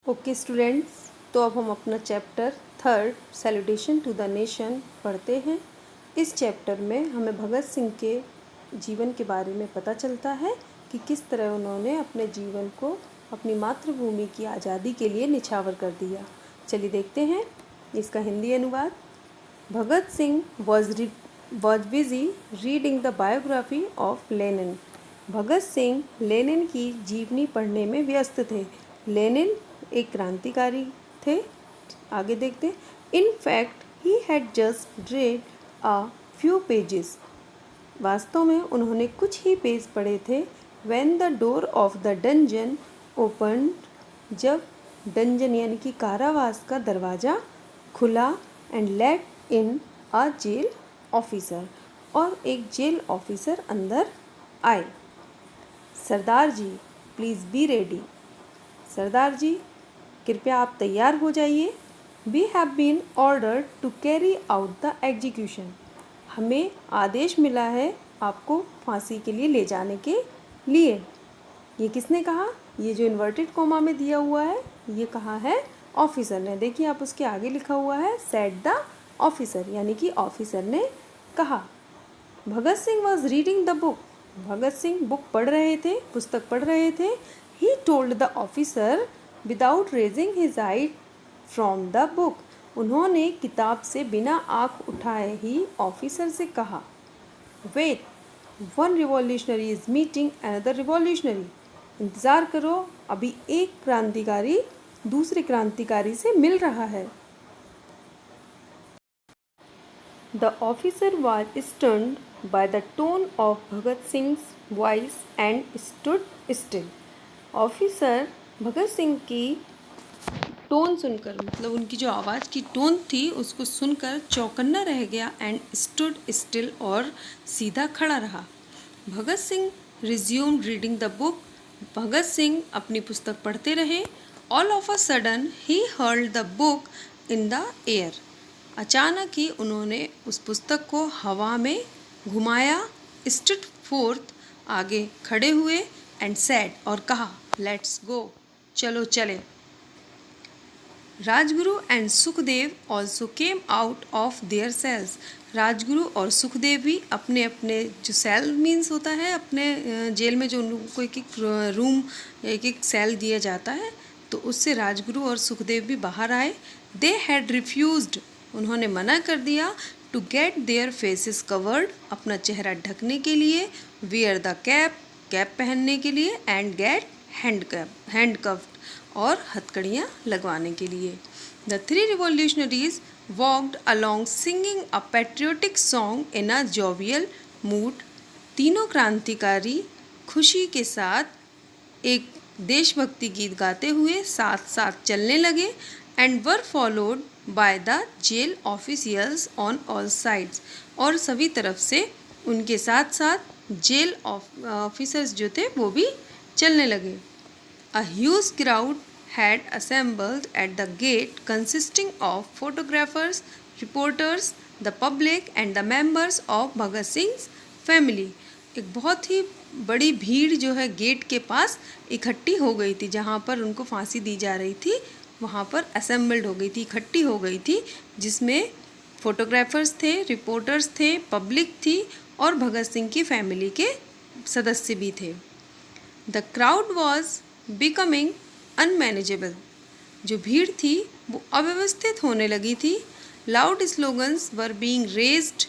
Okay students, तो अब हम अपना chapter 3 salutation to the nation पढ़ते हैं। इस चैप्टर में हमें भगत सिंह के जीवन के बारे में पता चलता है कि किस तरह उन्होंने अपने जीवन को अपनी मातृभूमि की आज़ादी के लिए निछावर कर दिया। चलिए देखते हैं इसका हिंदी अनुवाद। Bhagat Singh was busy reading the biography of Lenin. Bhagat Singh Lenin की जीवनी पढ़ने में व्यस्त थे। लेनिन एक क्रांतिकारी थे। आगे देखते हैं। In fact he had just read a few pages. वास्तव में उन्होंने कुछ ही पेज पढ़े थे। When the door of the dungeon open, जब डंजन यानी कि कारावास का दरवाज़ा खुला, and let in a jail officer, और एक जेल ऑफिसर अंदर आए। Sardar ji please be ready. Sardar ji कृपया आप तैयार हो जाइए। We have been ordered to carry out the execution. हमें आदेश मिला है आपको फांसी के लिए ले जाने के लिए। ये किसने कहा? ये जो इन्वर्टेड कोमा में दिया हुआ है ये कहा है ऑफिसर ने। देखिए आप उसके आगे लिखा हुआ है सेड द ऑफिसर, यानी कि ऑफिसर ने कहा। Bhagat Singh was reading the book. Bhagat Singh book पढ़ रहे थे, पुस्तक पढ़ रहे थे। He told the officer without raising his eye from the book. उन्होंने किताब से बिना आँख उठाए ही ऑफिसर से कहा, wait, one revolutionary is meeting another revolutionary. इंतज़ार करो, अभी एक क्रांतिकारी दूसरे क्रांतिकारी से मिल रहा है। The officer was stunned by the tone of Bhagat Singh's voice and stood still. Officer Bhagat Singh की टोन सुनकर, मतलब उनकी जो आवाज़ की टोन थी उसको सुनकर चौकन्ना रह गया। एंड स्टूड स्टिल, और सीधा खड़ा रहा। Bhagat Singh resumed reading the book. Bhagat Singh अपनी पुस्तक पढ़ते रहे। All of a sudden he hurled the book in the air. अचानक ही उन्होंने उस पुस्तक को हवा में घुमाया। स्टूड फोर्थ, आगे खड़े हुए। एंड सेड, और कहा, लेट्स गो, चलो चले। Rajguru and Sukhdev also came out of their cells. Rajguru और सुखदेव भी अपने अपने, जो सेल मीन्स होता है, अपने जेल में जो उन लोगों को एक एक रूम, एक एक सेल दिया जाता है, तो उससे राजगुरु और सुखदेव भी बाहर आए। दे हैड रिफ्यूज्ड, उन्होंने मना कर दिया। To get their faces covered, अपना चेहरा ढकने के लिए। वेयर द कैप, कैप पहनने के लिए। एंड गेट हैंडकफ्ड, और हथकड़ियाँ लगवाने के लिए। The three revolutionaries walked along singing a patriotic song in a jovial mood. तीनों क्रांतिकारी खुशी के साथ एक देशभक्ति गीत गाते हुए साथ साथ चलने लगे। And were followed by the jail officials on all sides, और सभी तरफ से उनके साथ साथ जेल ऑफिसर्स जो थे वो भी चलने लगे। A huge crowd had assembled at the gate, consisting of photographers, reporters, the public and the members of Bhagat Singh's family. एक बहुत ही बड़ी भीड़ जो है गेट के पास इकट्ठी हो गई थी। जहाँ पर उनको फांसी दी जा रही थी वहाँ पर असेंबल्ड हो गई थी, इकट्ठी हो गई थी, जिसमें फोटोग्राफर्स थे, रिपोर्टर्स थे, पब्लिक थी, और भगत सिंह की फैमिली के सदस्य भी थे। The crowd was becoming unmanageable, जो भीड़ थी वो अव्यवस्थित होने लगी थी। Loud slogans were being raised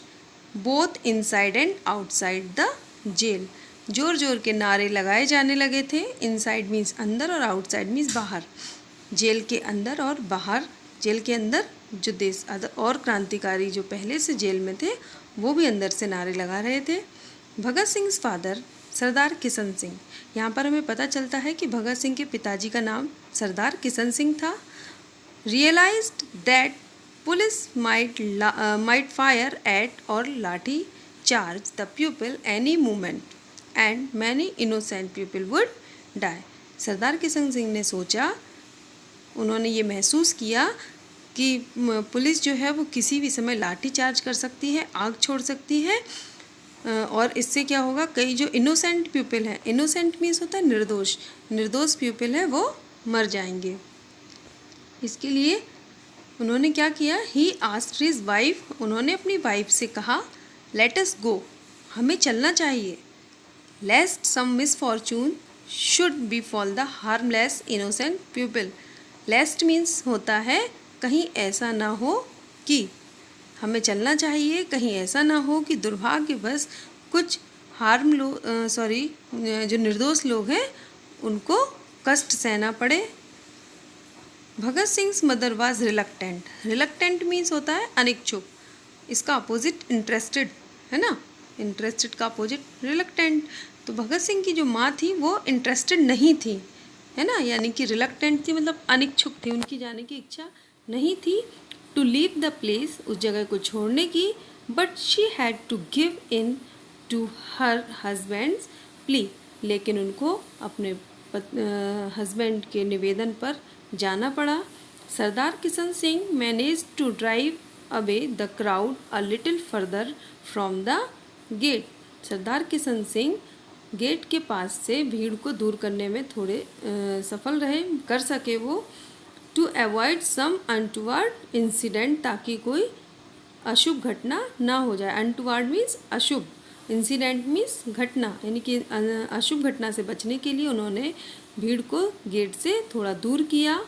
both inside and outside the jail. जोर जोर के नारे लगाए जाने लगे थे। इनसाइड मीन्स अंदर और आउटसाइड मीन्स बाहर। जेल के अंदर और बाहर। जेल के अंदर जो देश और क्रांतिकारी जो पहले से जेल में थे वो भी अंदर से नारे लगा रहे थे। भगत सिंह फादर सरदार किशन सिंह, यहाँ पर हमें पता चलता है कि भगत सिंह के पिताजी का नाम सरदार किशन सिंह था। Realized that police might fire at और lathi charge the people any moment and many innocent people would die. Sardar Kishan Singh ने सोचा, उन्होंने ये महसूस किया कि पुलिस जो है वो किसी भी समय लाठी चार्ज कर सकती है, आग छोड़ सकती है, और इससे क्या होगा, कई जो इनोसेंट पीपल हैं, इनोसेंट मीन्स होता है निर्दोष, निर्दोष पीपल है वो मर जाएंगे। इसके लिए उन्होंने क्या किया, ही आस्क्ड हिज वाइफ, उन्होंने अपनी वाइफ से कहा, लेट अस गो, हमें चलना चाहिए, lest some misfortune should befall the harmless innocent people. Lest means होता है कहीं ऐसा ना हो कि, हमें चलना चाहिए कहीं ऐसा ना हो कि दुर्भाग्यवश कुछ जो निर्दोष लोग हैं उनको कष्ट सहना पड़े। Bhagat Singh mother was reluctant, reluctant means होता है अनिच्छुक, इसका अपोजिट इंटरेस्टेड है ना, इंटरेस्टेड का अपोजिट रिलक्टेंट। तो भगत सिंह की जो माँ थी वो इंटरेस्टेड नहीं थी, है ना, यानी कि रिलक्टेंट थी मतलब अनिच्छुक थी, उनकी जाने की इच्छा नहीं थी टू लीव द प्लेस, उस जगह को छोड़ने की, but she had to give in to her husband's plea, लेकिन उनको अपने हस्बैंड के निवेदन पर जाना पड़ा। Sardar Kishan Singh manage to drive away the crowd a little further from the gate, Sardar Kishan Singh gate के पास से भीड़ को दूर करने में थोड़े सफल रहे, कर सके वो, to avoid some untoward incident, ताकि कोई अशुभ घटना ना हो जाए। अनटुवर्ड मीन्स अशुभ, इंसिडेंट मीन्स घटना, यानी कि अशुभ घटना से बचने के लिए उन्होंने भीड़ को गेट से थोड़ा दूर किया।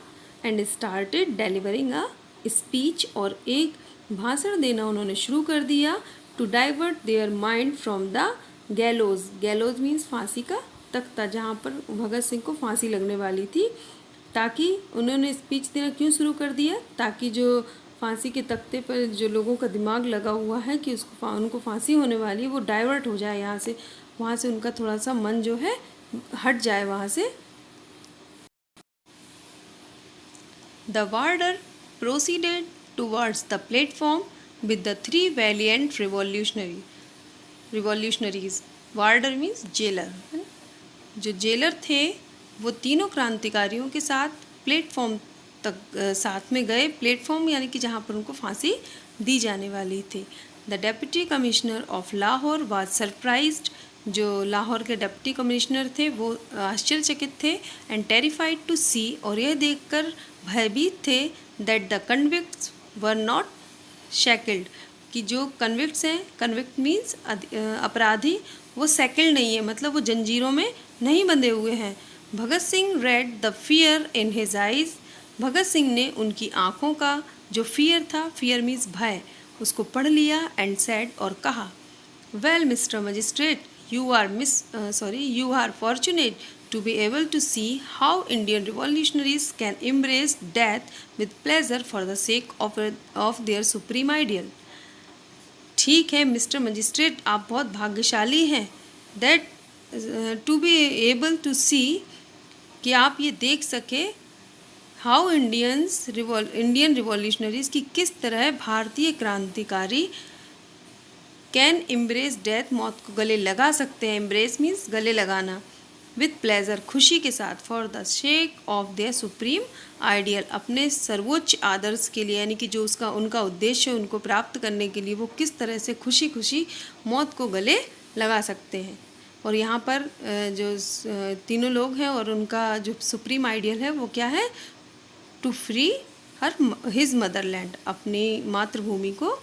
And started delivering a speech, और एक भाषण देना उन्होंने शुरू कर दिया। To divert their mind from the gallows, gallows means फांसी का तख्ता, जहाँ पर भगत सिंह को फांसी लगने वाली थी, ताकि उन्होंने स्पीच देना क्यों शुरू कर दिया, ताकि जो फांसी के तख्ते पर जो लोगों का दिमाग लगा हुआ है कि उनको फांसी होने वाली है, वो डाइवर्ट हो जाए यहाँ से, वहाँ से उनका थोड़ा सा मन जो है हट जाए वहाँ से। The warder proceeded towards the platform with the three valiant revolutionaries. Warder means jailer, जो जेलर थे वो तीनों क्रांतिकारियों के साथ प्लेटफॉर्म तक साथ में गए, प्लेटफॉर्म यानी कि जहाँ पर उनको फांसी दी जाने वाली थी। The deputy commissioner of Lahore was surprised, जो लाहौर के डिप्टी कमिश्नर थे वो आश्चर्यचकित थे, एंड टेरिफाइड टू सी, और यह देखकर भयभीत थे, that the convicts were not shackled, कि जो कन्विक्ट्स हैं, कन्विक्ट मीन्स अपराधी, वो सैकल्ड नहीं है, मतलब वो जंजीरों में नहीं बंधे हुए हैं। Bhagat Singh read the fear in his eyes, Bhagat Singh ने उनकी आँखों का जो फियर था, फियर मीन्स भय, उसको पढ़ लिया, एंड सेड, और कहा, well mister magistrate, you are fortunate to be able to see how Indian revolutionaries can embrace death with pleasure for the sake of their supreme ideal. ठीक है mister magistrate, आप बहुत भाग्यशाली हैं, that to be able to see, कि आप ये देख सके हाउ इंडियन रिवॉल्यूशनरीज की किस तरह भारतीय क्रांतिकारी कैन एम्ब्रेस डेथ, मौत को गले लगा सकते हैं, एम्ब्रेस मीन्स गले लगाना, विथ प्लेजर, खुशी के साथ, for the shake of their supreme ideal, अपने सर्वोच्च आदर्श के लिए, यानी कि जो उनका उद्देश्य है उनको प्राप्त करने के लिए वो किस तरह से खुशी खुशी मौत को गले लगा सकते हैं। और यहाँ पर जो तीनों लोग हैं और उनका जो सुप्रीम आइडियल है वो क्या है, टू फ्री हिज मदरलैंड, अपनी मातृभूमि को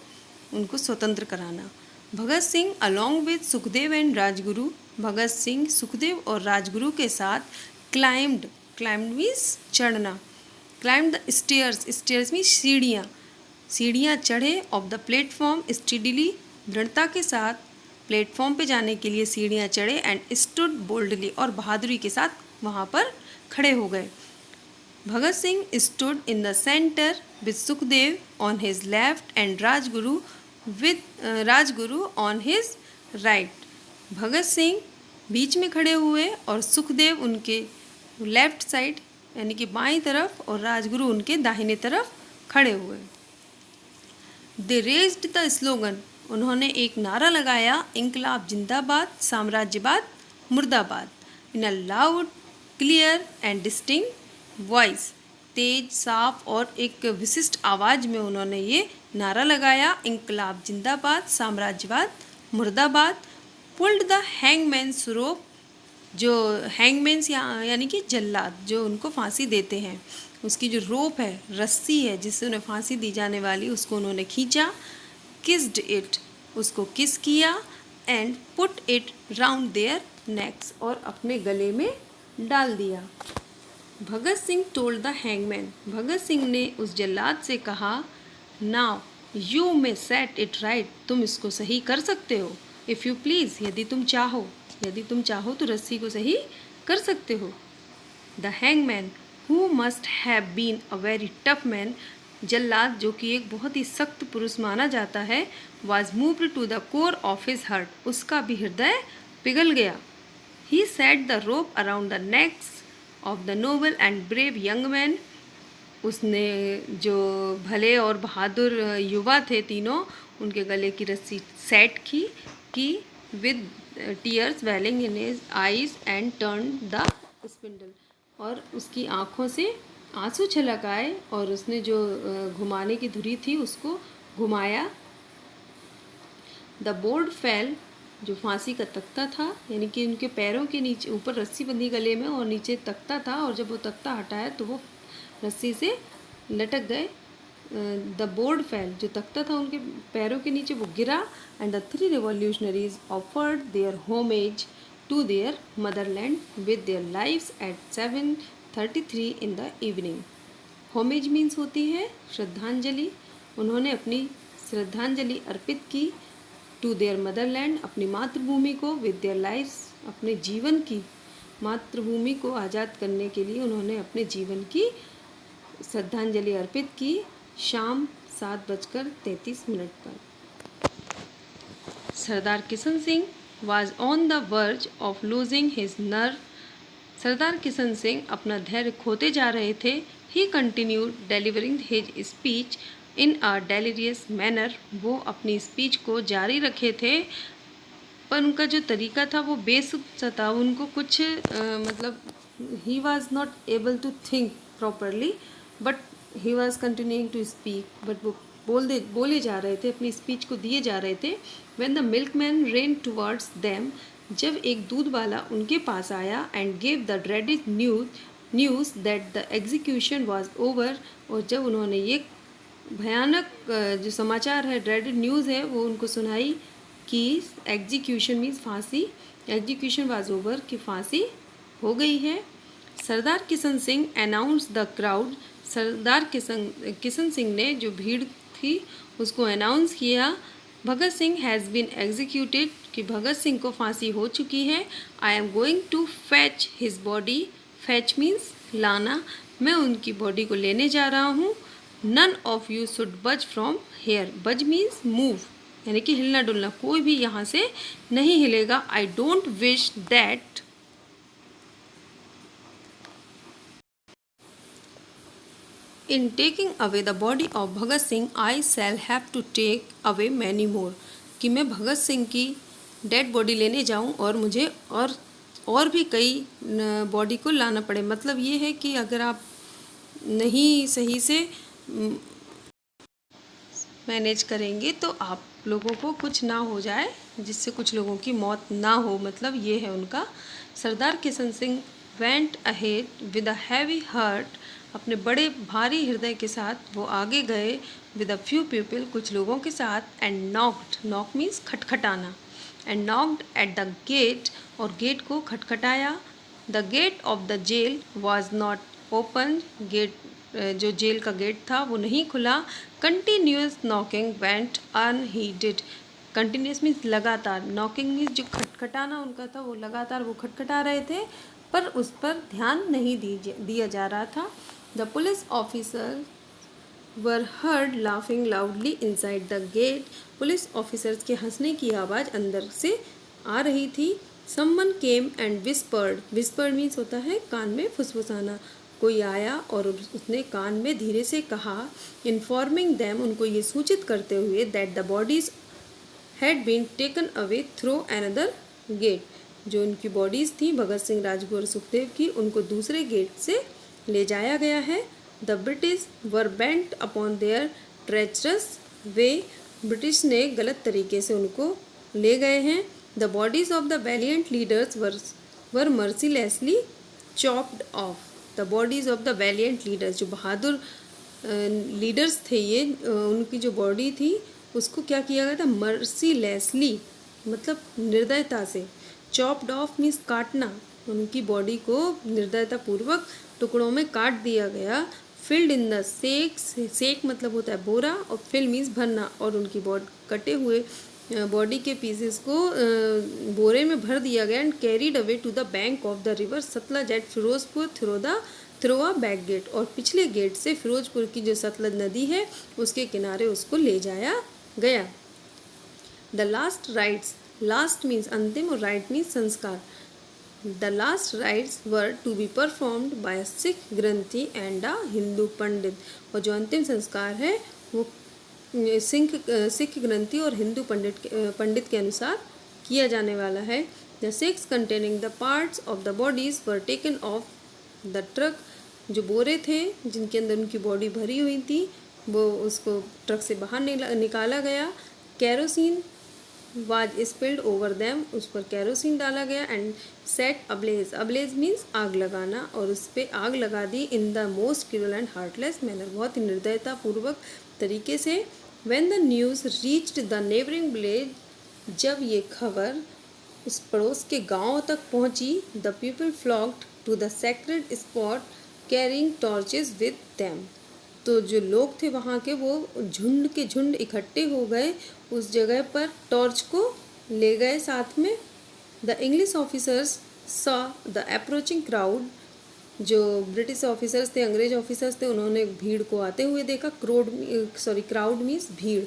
उनको स्वतंत्र कराना। Bhagat Singh along with Sukhdev and Rajguru, Bhagat Singh Sukhdev और राजगुरु के साथ क्लाइम्ड मीन्स चढ़ना, क्लाइम्ड द स्टेयर्स मीन्स सीढ़ियाँ चढ़े, ऑफ द प्लेटफॉर्म स्टडीली, दृढ़ता के साथ प्लेटफॉर्म पे जाने के लिए सीढ़ियाँ चढ़े, एंड स्टूड बोल्डली, और बहादुरी के साथ वहाँ पर खड़े हो गए। Bhagat Singh stood in the centre with Sukhdev on his left and Rajguru on his right, Bhagat Singh बीच में खड़े हुए और सुखदेव उनके लेफ्ट साइड यानी कि बाईं तरफ और राजगुरु उनके दाहिने तरफ खड़े हुए। दे रेज्ड द स्लोगन, उन्होंने एक नारा लगाया, इंकलाब जिंदाबाद, साम्राज्यवाद मुर्दाबाद, in a loud clear and distinct voice, तेज साफ और एक विशिष्ट आवाज़ में उन्होंने ये नारा लगाया, इंकलाब जिंदाबाद, साम्राज्यवाद मुर्दाबाद। पुल्ड द हैंगमैन्स रोप, जो हैंगमैन्स यानी कि जल्लाद जो उनको फांसी देते हैं, उसकी जो रोप है, रस्सी है जिससे उन्हें फांसी दी जाने वाली, उसको उन्होंने खींचा। किस्ड इट, उसको किस किया। And put it round their necks, और अपने गले में डाल दिया। Bhagat Singh told the hangman, Bhagat Singh ने उस जल्लाद से कहा, now you may set it right, तुम इसको सही कर सकते हो। इफ़ यू प्लीज़, यदि तुम चाहो तो रस्सी को सही कर सकते हो। The hangman, who must have been a very tough man, जल्लाद जो कि एक बहुत ही सख्त पुरुष माना जाता है, was moved to the core of his heart, उसका भी हृदय पिघल गया। He set the rope around the necks of the noble and brave young man, उसने जो भले और बहादुर युवा थे तीनों, उनके गले की रस्सी सेट की with tears welling in his eyes and turn the spindle, और उसकी आँखों से आंसू छलक आए और उसने जो घुमाने की धुरी थी उसको घुमाया। द बोर्ड फेल, जो फांसी का तख्ता था, यानी कि उनके पैरों के नीचे, ऊपर रस्सी बंधी गले में और नीचे तख्ता था, और जब वो तख्ता हटाया तो वो रस्सी से लटक गए। द बोर्ड फेल, जो तख्ता था उनके पैरों के नीचे, वो गिरा। And the three revolutionaries offered their homage to their motherland with their lives at 7:33 in the evening. Homage means होती है श्रद्धांजलि, उन्होंने अपनी श्रद्धांजलि अर्पित की। टू देयर मदरलैंड, अपनी मातृभूमि को। विद देयर लाइव्स, अपने जीवन की, मातृभूमि को आज़ाद करने के लिए उन्होंने अपने जीवन की श्रद्धांजलि अर्पित की। शाम 7:33 पर। सरदार Kishan Singh was on the verge of losing his nerve, सरदार किशन सिंह अपना धैर्य खोते जा रहे थे। He continued delivering his speech in a delirious manner, वो अपनी स्पीच को जारी रखे थे, पर उनका जो तरीका था वो बेसुध सा था, उनको कुछ मतलब he was not able to think properly but he was continuing to speak, but वो बोले जा रहे थे, अपनी स्पीच को दिए जा रहे थे। When the milkman ran towards them, जब एक दूध वाला उनके पास आया, and gave the dreaded news that the execution was over, और जब उन्होंने ये भयानक जो समाचार है, dreaded न्यूज़ है, वो उनको सुनाई कि एग्जीक्यूशन मीन्स फांसी, एग्जीक्यूशन वाज ओवर, कि फांसी हो गई है। Sardar Kishan Singh announce the crowd, Sardar Kishan Singh ने जो भीड़ थी उसको अनाउंस किया। Bhagat Singh has been executed, कि भगत सिंह को फांसी हो चुकी है। I am going to fetch his body, fetch means लाना, मैं उनकी बॉडी को लेने जा रहा हूँ। None of you should budge from here, बज मीन्स मूव, यानी कि हिलना डुलना, कोई भी यहाँ से नहीं हिलेगा। I don't wish that, in taking away the body of Bhagat Singh I shall have to take away many more, कि मैं भगत सिंह की डेड बॉडी लेने जाऊं और मुझे और भी कई बॉडी को लाना पड़े। मतलब ये है कि अगर आप नहीं सही से मैनेज करेंगे तो आप लोगों को कुछ ना हो जाए, जिससे कुछ लोगों की मौत ना हो, मतलब ये है उनका। Sardar Kishan Singh went ahead with a heavy heart, अपने बड़े भारी हृदय के साथ वो आगे गए। विद अ फ्यू पीपल, कुछ लोगों के साथ। एंड नॉक्ड, नॉक मीन्स खटखटाना, and knocked at the gate, और गेट को खटखटाया। The gate of the jail was not open, gate जो जेल का गेट था वो नहीं खुला। Continuous knocking went unheeded, continuous means लगातार, नॉकिंग मीन्स जो खटखटाना उनका था वो लगातार वो खटखटा रहे थे, पर उस पर ध्यान नहीं दिया जा रहा था। The police officer were heard laughing loudly inside the gate, police officers के हंसने की आवाज़ अंदर से आ रही थी। Someone came and whispered, whispered means होता है कान में फुसफुसाना, कोई आया और उसने कान में धीरे से कहा। इन्फॉर्मिंग दैम, उनको ये सूचित करते हुए, that the bodies had been taken away through another gate, जो उनकी बॉडीज़ थी भगत सिंह, राजगुरु और सुखदेव की, उनको दूसरे गेट से ले जाया गया है। The British were bent upon their treacherous way, British ने गलत तरीके से उनको ले गए हैं। The bodies of the valiant leaders were mercilessly chopped off, the bodies of the valiant leaders, जो बहादुर लीडर्स थे ये, उनकी जो बॉडी थी उसको क्या किया गया था, मर्सीलेसली मतलब निर्दयता से, चॉप्ड ऑफ मीन्स काटना, उनकी बॉडी को निर्दयता पूर्वक टुकड़ों में काट दिया गया। फिल्ड इन द सेक, सेक मतलब होता है बोरा, और फिल मीन्स भरना, और उनकी बॉडी कटे हुए बॉडी के पीसेस को बोरे में भर दिया गया, and carried away to the bank of the river Sutlej at Firozpur through back gate, और पिछले गेट से फिरोजपुर की जो सतलज नदी है उसके किनारे उसको ले जाया गया। The last rites, last means अंतिम और राइट मीन्स संस्कार। The last rites were to be performed by a Sikh granthi and a Hindu pandit, और जो अंतिम संस्कार है वो सिख ग्रंथी और हिंदू पंडित के अनुसार किया जाने वाला है। The six containing the parts of the bodies were taken of the truck, जो बोरे थे जिनके अंदर उनकी बॉडी भरी हुई थी वो उसको ट्रक से बाहर निकाला गया। Kerosene was spilled over them, उस पर कैरोसिन डाला गया, and set ablaze, ablaze means आग लगाना, और उस पर आग लगा दी in the most cruel and heartless manner, बहुत ही निर्दयता पूर्वक तरीके से। When the news reached the neighbouring village, जब ये खबर उस पड़ोस के गांव तक पहुंची, the people flocked to the sacred spot carrying torches with them, तो जो लोग थे वहाँ के वो झुंड के झुंड इकट्ठे हो गए उस जगह पर, टॉर्च को ले गए साथ में। The English officers saw the approaching crowd, जो ब्रिटिश ऑफिसर्स थे, अंग्रेज ऑफिसर्स थे, उन्होंने भीड़ को आते हुए देखा, क्राउड मीन्स भीड़,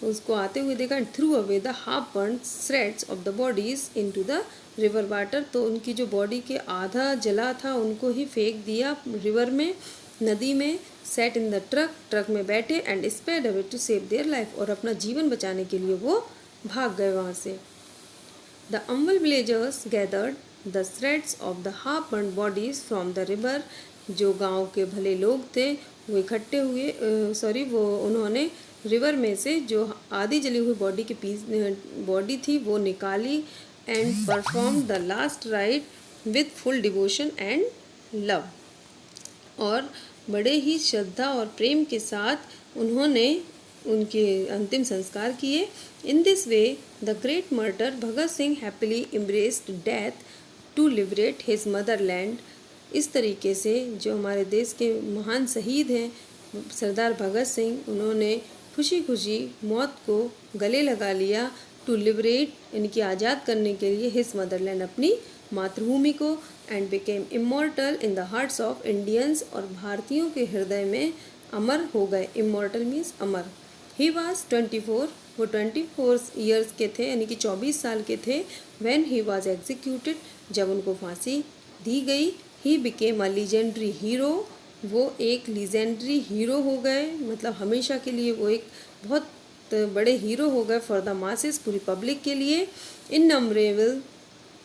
उसको आते हुए देखा, and through away the half burn shreds of the bodies into the river water, तो उनकी जो बॉडी के आधा जला था उनको ही फेंक दिया रिवर में, नदी में। Sat in the truck, truck में बैठे, and sped away to save their life, और अपना जीवन बचाने के लिए वो भाग गए वहाँ से। द अम्बल villagers gathered the threads of the half burn bodies from the river, जो गांव के भले लोग थे वो इकट्ठे हुए, वो उन्होंने रिवर में से जो आधी जली हुई बॉडी के बॉडी थी वो निकाली, and perform the last right with full devotion and love, और बड़े ही श्रद्धा और प्रेम के साथ उन्होंने उनके अंतिम संस्कार किए। In this way the great martyr Bhagat Singh happily embraced death to liberate his motherland, इस तरीके से जो हमारे देश के महान शहीद हैं सरदार भगत सिंह, उन्होंने खुशी खुशी मौत को गले लगा लिया, टू लिबरेट इनकी आज़ाद करने के लिए हिज मदरलैंड, अपनी मातृभूमि को, and became immortal in the hearts of Indians, और भारतीयों के हृदय में अमर हो गए। Immortal means Amar. He was 24, वो 24 ईयर्स के थे, यानी कि 24 साल के थे। व्हेन ही वॉज एग्जीक्यूटेड, जब उनको फांसी दी गई। ही बिकेम अ लीजेंडरी हीरो, वो एक लीजेंडरी हीरो हो गए, मतलब हमेशा के लिए वो एक बहुत बड़े हीरो हो गए फॉर द मासेस, पूरी पब्लिक के लिए। Innumerable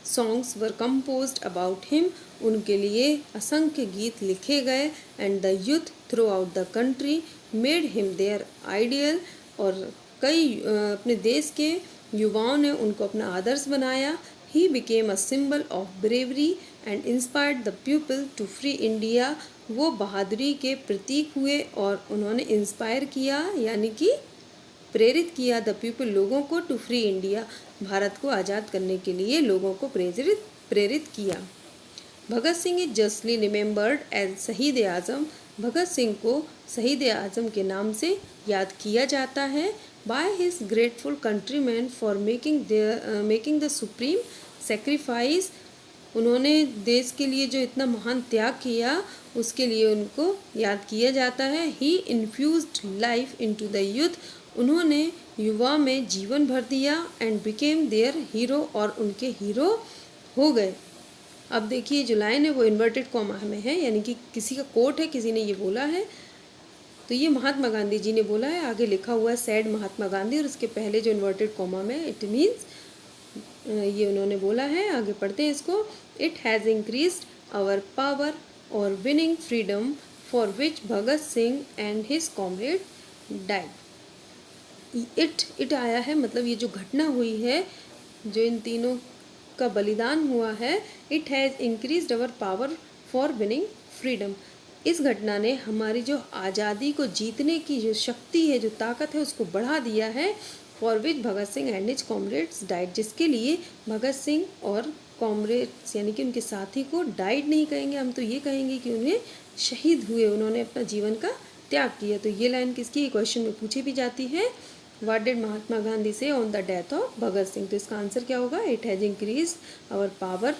songs were composed about him, उनके लिए असंख्य गीत लिखे गए, and the youth throughout the country made him their ideal, और कई अपने देश के युवाओं ने उनको अपना आदर्श बनाया। He became a symbol of bravery and inspired the people to free India, वो बहादुरी के प्रतीक हुए और उन्होंने इंस्पायर किया, यानी कि प्रेरित किया द पीपल, लोगों को, टू फ्री इंडिया, भारत को आज़ाद करने के लिए लोगों को प्रेरित किया। Bhagat Singh is justly remembered as Shaheed Azam, भगत सिंह को शहीद आज़म के नाम से याद किया जाता है। By his grateful countryman for making the supreme sacrifice, उन्होंने देश के लिए जो इतना महान त्याग किया उसके लिए उनको याद किया जाता है। He infused life into the youth, उन्होंने युवा में जीवन भर दिया, एंड बिकेम देयर हीरो, और उनके हीरो हो गए। अब देखिए जो लाइन है वो इन्वर्टेड कॉमा में है, यानी कि किसी का कोट है, किसी ने ये बोला है, तो ये महात्मा गांधी जी ने बोला है। आगे लिखा हुआ है सैड महात्मा गांधी, और उसके पहले जो इन्वर्टेड कॉमा में इट मीन्स ये उन्होंने बोला है। आगे पढ़ते हैं इसको। It has increased our power और winning freedom for which Bhagat Singh and his comrade died. It आया है, मतलब ये जो घटना हुई है, जो इन तीनों का बलिदान हुआ है, it has increased our power for winning freedom. इस घटना ने हमारी जो आज़ादी को जीतने की जो शक्ति है, जो ताकत है, उसको बढ़ा दिया है। For which Bhagat Singh and his comrades died, जिसके लिए भगत सिंह और कॉमरेड्स यानी कि उनके साथी को डाइड नहीं कहेंगे, हम तो ये कहेंगे कि उन्हें शहीद हुए, उन्होंने अपना जीवन का त्याग किया। तो ये लाइन किसकी क्वेश्चन में पूछी भी जाती है। What did Mahatma Gandhi say on the death of Bhagat Singh. तो इसका आंसर क्या होगा। It has increased our power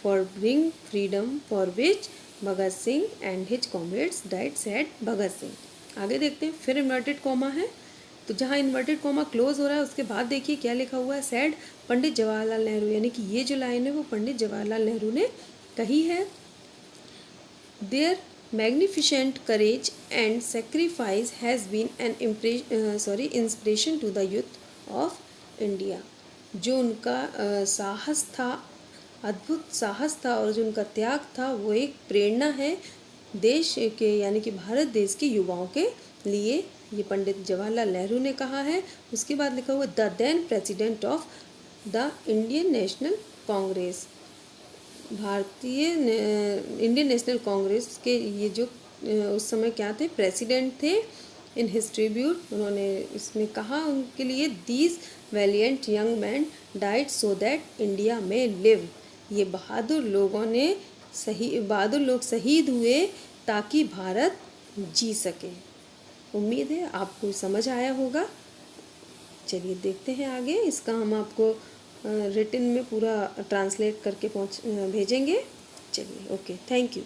for bring freedom for which Bhagat Singh and his comrades died, said Bhagat Singh. आगे देखते हैं। फिर इन्वर्टेड कॉमा है, तो जहाँ इन्वर्टेड कॉमा क्लोज हो रहा है उसके बाद देखिए क्या लिखा हुआ है। सेड पंडित जवाहरलाल नेहरू, यानी कि ये जो लाइन है वो पंडित जवाहरलाल नेहरू ने कही है। Their magnificent courage and sacrifice has been an inspiration to the youth of India। जो उनका साहस था, अद्भुत साहस था, और जो उनका त्याग था वो एक प्रेरणा है देश के यानी कि भारत देश के युवाओं के लिए। ये पंडित जवाहरलाल नेहरू ने कहा है। उसके बाद लिखा हुआ the then president of the Indian National Congress, भारतीय इंडियन नेशनल कांग्रेस के ये जो उस समय क्या थे, प्रेसिडेंट थे। इन हिज ट्रिब्यूट, उन्होंने इसमें कहा उनके लिए, these valiant young man died so that India में लिव। ये बहादुर लोग शहीद हुए ताकि भारत जी सके। उम्मीद है आपको समझ आया होगा। चलिए देखते हैं आगे। इसका हम आपको रिटन में पूरा ट्रांसलेट करके भेजेंगे। चलिए, ओके, थैंक यू।